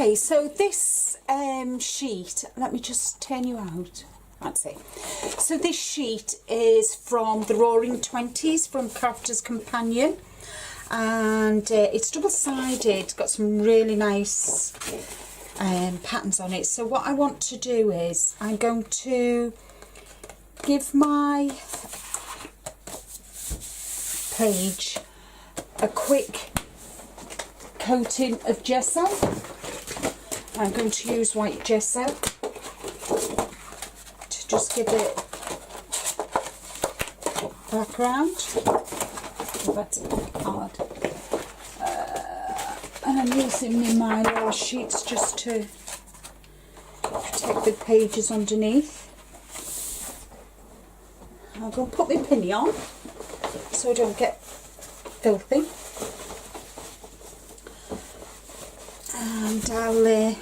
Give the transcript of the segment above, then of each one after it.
Okay, so this sheet, let me just turn you out. That's it. So this sheet is from the Roaring Twenties from Crafter's Companion, and it's double-sided, got some really nice patterns on it. So what I want to do is I'm going to give my page a quick coating of gesso. I'm going to use white gesso to just give it background. Oh, that's a bit hard. And I'm using my Mylar sheets just to protect the pages underneath. I'm going to put my pinny on so I don't get filthy. And I'll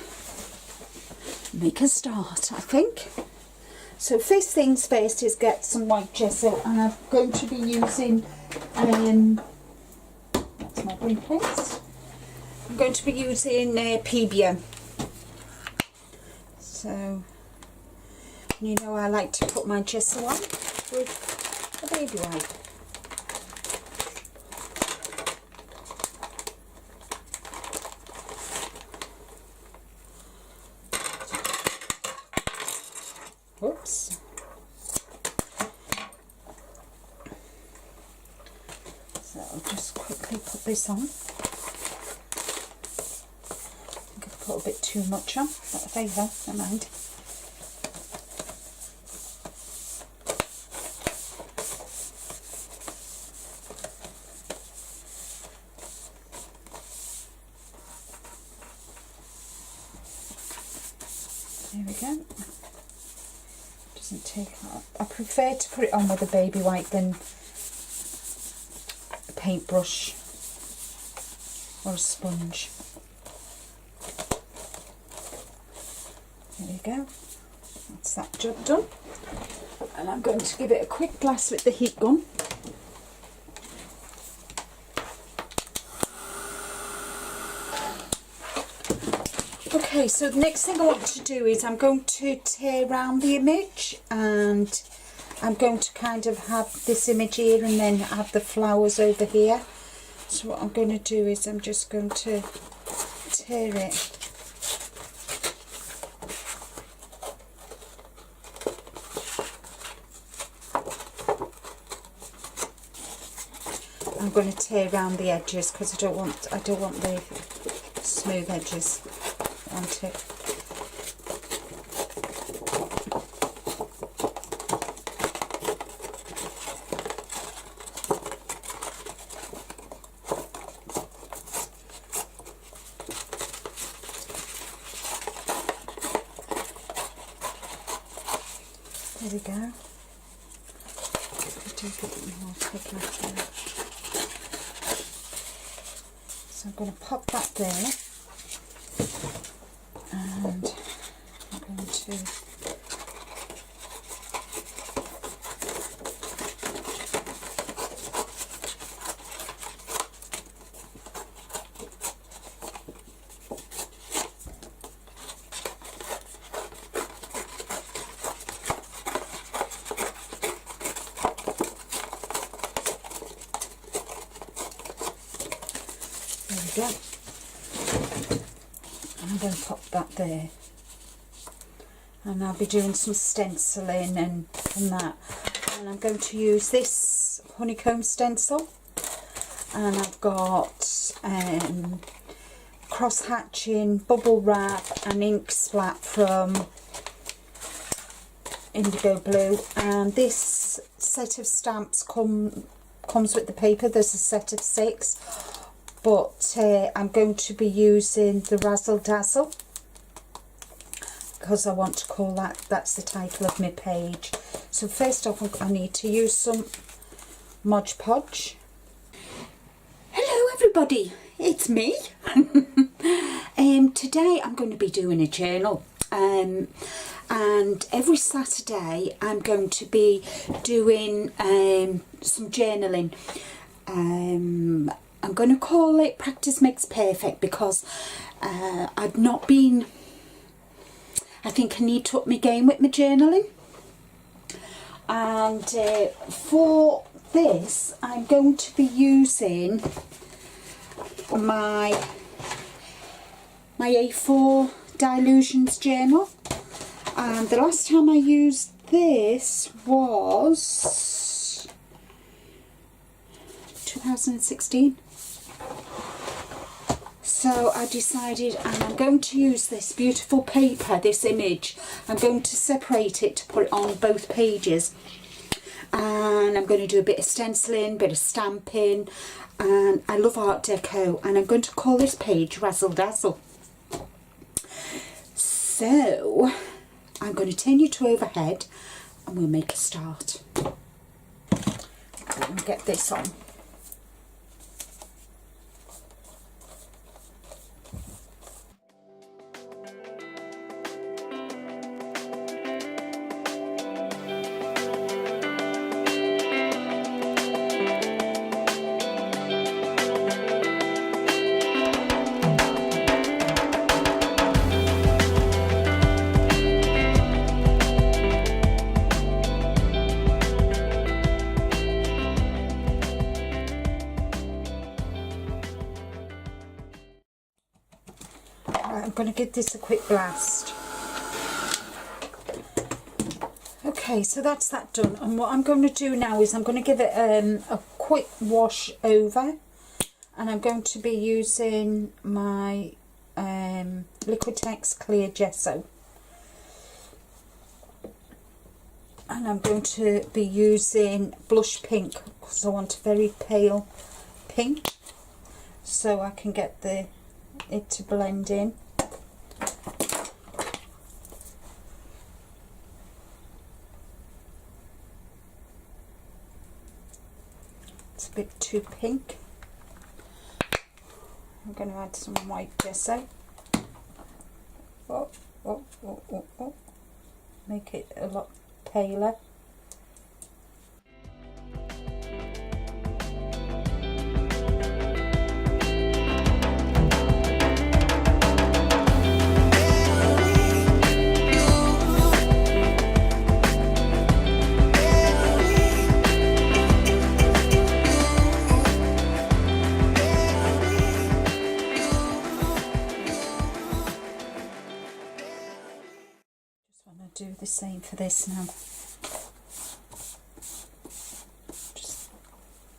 make a start, I think. So first things first is get some white gesso, and I'm going to be using that's my green paste. I'm going to be using PBM. So you know I like to put my gesso on with a baby wipe. Whoops. So I'll just quickly put this on. I think I've put a bit too much on, but there you go, never mind. There we go. Doesn't take that. I prefer to put it on with a baby wipe than a paintbrush or a sponge. There you go. That's that job done. And I'm going to give it a quick blast with the heat gun. Okay, so the next thing I want to do is I'm going to tear around the image, and I'm going to kind of have this image here and then have the flowers over here. So what I'm going to do is I'm just going to tear it. I'm going to tear around the edges because I don't want the smooth edges. Want it. There we go. So I'm going to pop that there. And I'm going to there we go. I'm going to pop that there, and I'll be doing some stenciling and that, and I'm going to use this honeycomb stencil, and I've got cross hatching, bubble wrap and ink splat from Indigo Blue, and this set of stamps comes with the paper. There's a set of 6. But I'm going to be using the Razzle Dazzle because I want to call that's the title of my page. So first off I need to use some Mod Podge. Hello everybody, it's me. Today I'm going to be doing a journal. And every Saturday I'm going to be doing some journaling. I'm going to call it Practice Makes Perfect, because I've not been, I think I need to up my game with my journaling. And for this I'm going to be using my A4 Dilutions journal, and the last time I used this was 2016. So I decided, and I'm going to use this beautiful paper, this image, I'm going to separate it to put it on both pages, and I'm going to do a bit of stenciling, bit of stamping, and I love Art Deco, and I'm going to call this page Razzle Dazzle. So I'm going to turn you to overhead and we'll make a start. Let me get this on. I'm going to give this a quick blast. Okay, so that's that done, and what I'm going to do now is I'm going to give it a quick wash over, and I'm going to be using my Liquitex Clear Gesso, and I'm going to be using blush pink because I want a very pale pink, so I can get it to blend in. It's a bit too pink. I'm going to add some white gesso. Oh, oh, oh, oh, oh. Make it a lot paler. Do the same for this now. Just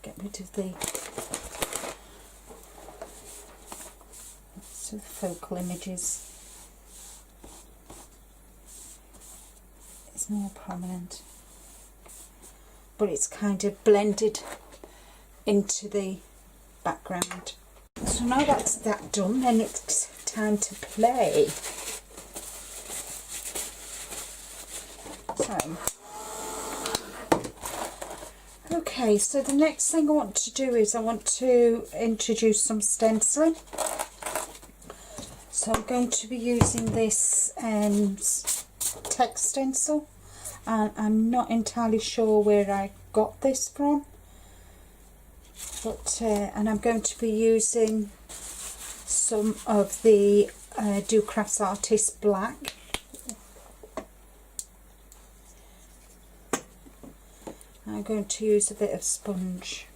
get rid of the focal images. It's more prominent, but it's kind of blended into the background. So now that's that done, then it's time to play. Okay, so the next thing I want to do is I want to introduce some stenciling. So I'm going to be using this text stencil, and I'm not entirely sure where I got this from, but and I'm going to be using some of the Do Crafts Artist Black. I'm going to use a bit of sponge.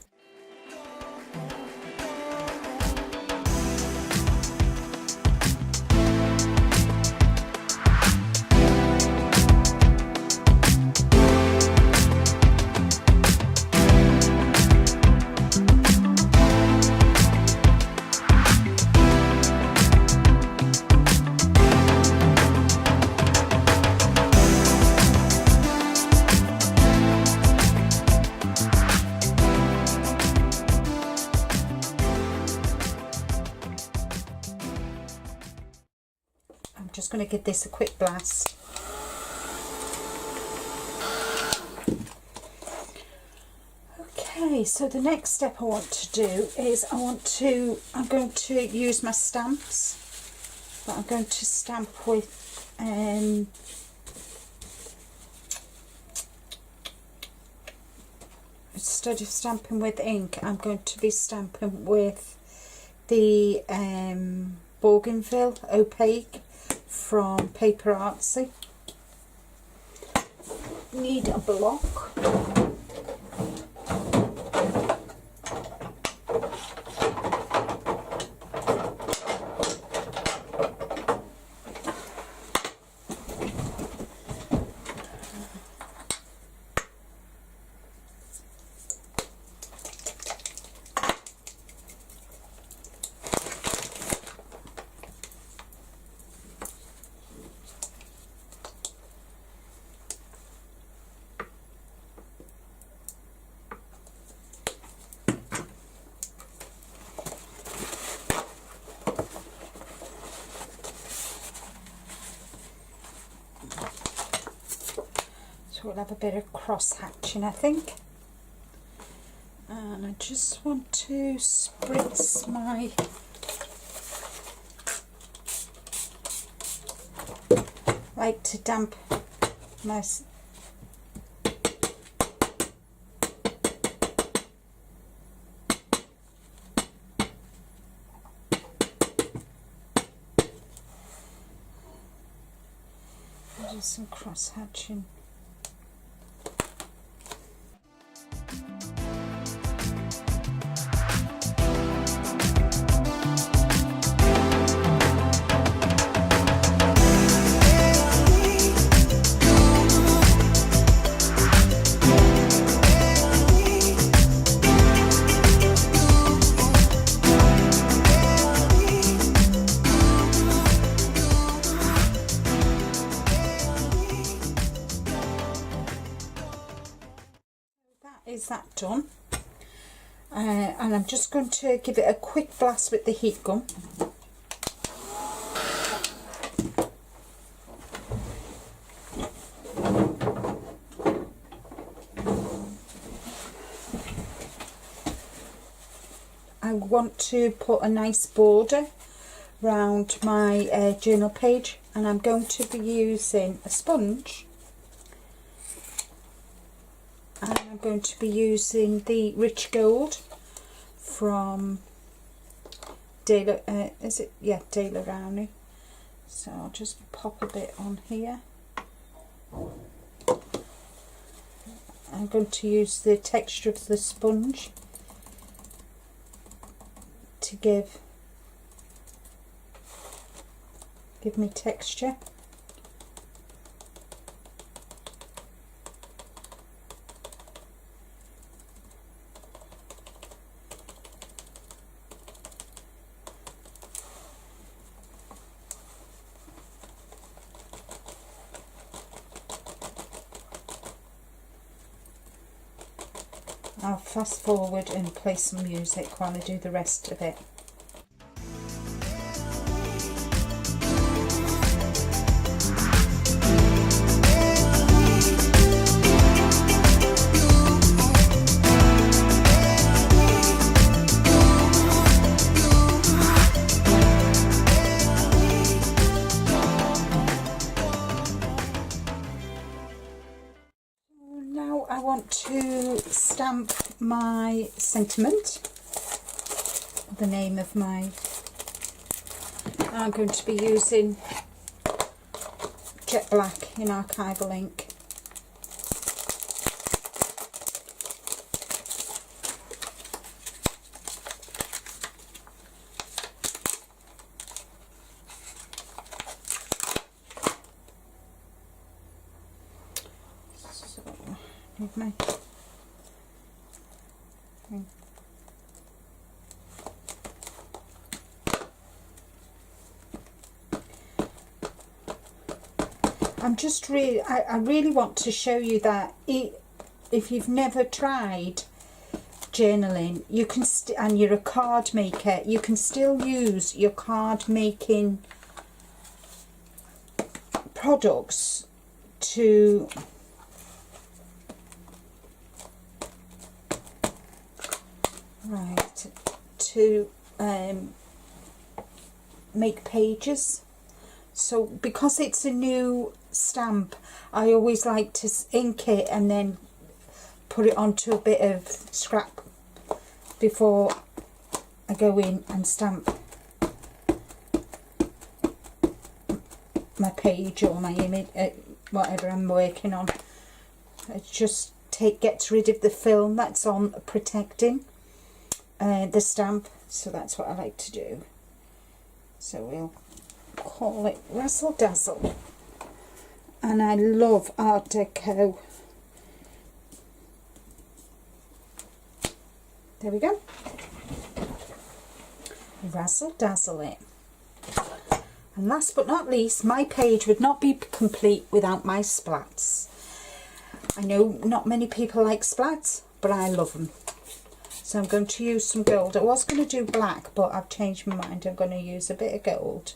Just going to give this a quick blast. Okay, so the next step I want to do is I'm going to use my stamps. but I'm going to stamp with instead of stamping with ink, I'm going to be stamping with the Bougainville Opaque from Paper Artsy. Need a block. So we'll have a bit of cross hatching, I think. And I just want to spritz my like to damp my do some cross hatching. Is that done? And I'm just going to give it a quick blast with the heat gun. I want to put a nice border around my journal page, and I'm going to be using a sponge. And I'm going to be using the Rich Gold from Dazzle, Dazzle. So I'll just pop a bit on here. I'm going to use the texture of the sponge to give me texture. I'll fast forward and play some music while I do the rest of it. I want to stamp my sentiment, the name of my, I'm going to be using jet black in archival ink. Need my I really want to show you that if you've never tried journaling, you can and you're a card maker, you can still use your card making products to make pages So because it's a new stamp, I always like to ink it and then put it onto a bit of scrap before I go in and stamp my page or my image, whatever I'm working on. It just gets rid of the film that's on protecting the stamp, so that's what I like to do. So we'll call it Razzle Dazzle, and I love Art Deco. There we go. Razzle Dazzle it. And last but not least, my page would not be complete without my splats. I know not many people like splats, but I love them. So I'm going to use some gold. I was going to do black, but I've changed my mind. I'm going to use a bit of gold.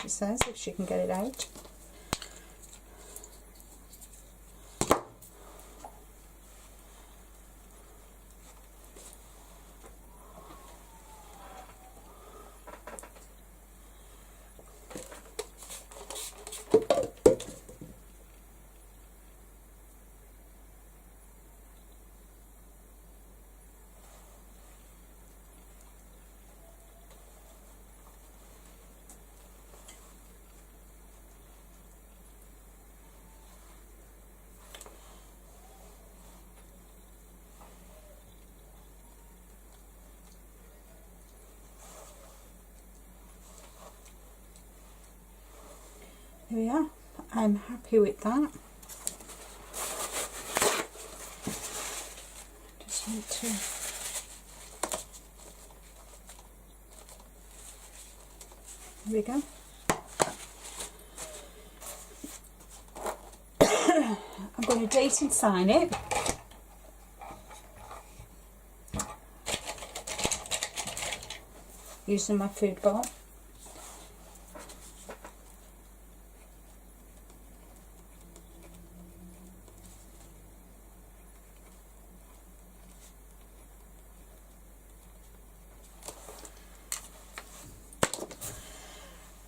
She says, if she can get it out. There we are. I'm happy with that. Just want to there we go. I'm going to date and sign it. Using my food bowl.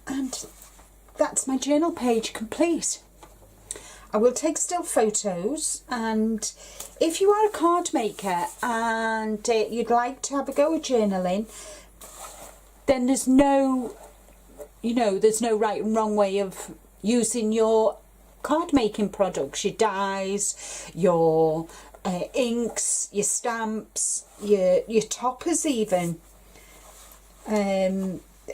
And that's my journal page complete. I will take still photos, and if you are a card maker and you'd like to have a go at journaling, then there's no, there's no right and wrong way of using your card making products, your dyes, your inks, your stamps, your toppers even.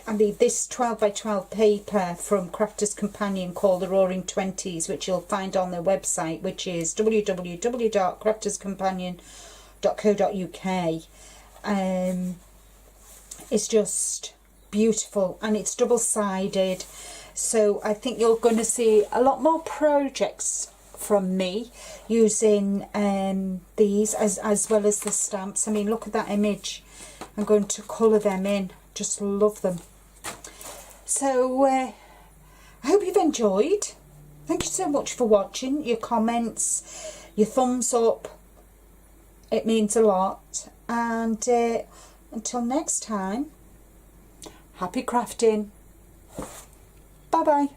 I mean, this 12 by 12 paper from Crafter's Companion called the Roaring Twenties, which you'll find on their website, which is www.crafterscompanion.co.uk. It's just beautiful, and it's double-sided, so I think you're going to see a lot more projects from me using these as well as the stamps. I mean, look at that image. I'm going to colour them in. Just love them. So I hope you've enjoyed. Thank you so much for watching. Your comments, your thumbs up, it means a lot. And until next time, happy crafting. Bye bye.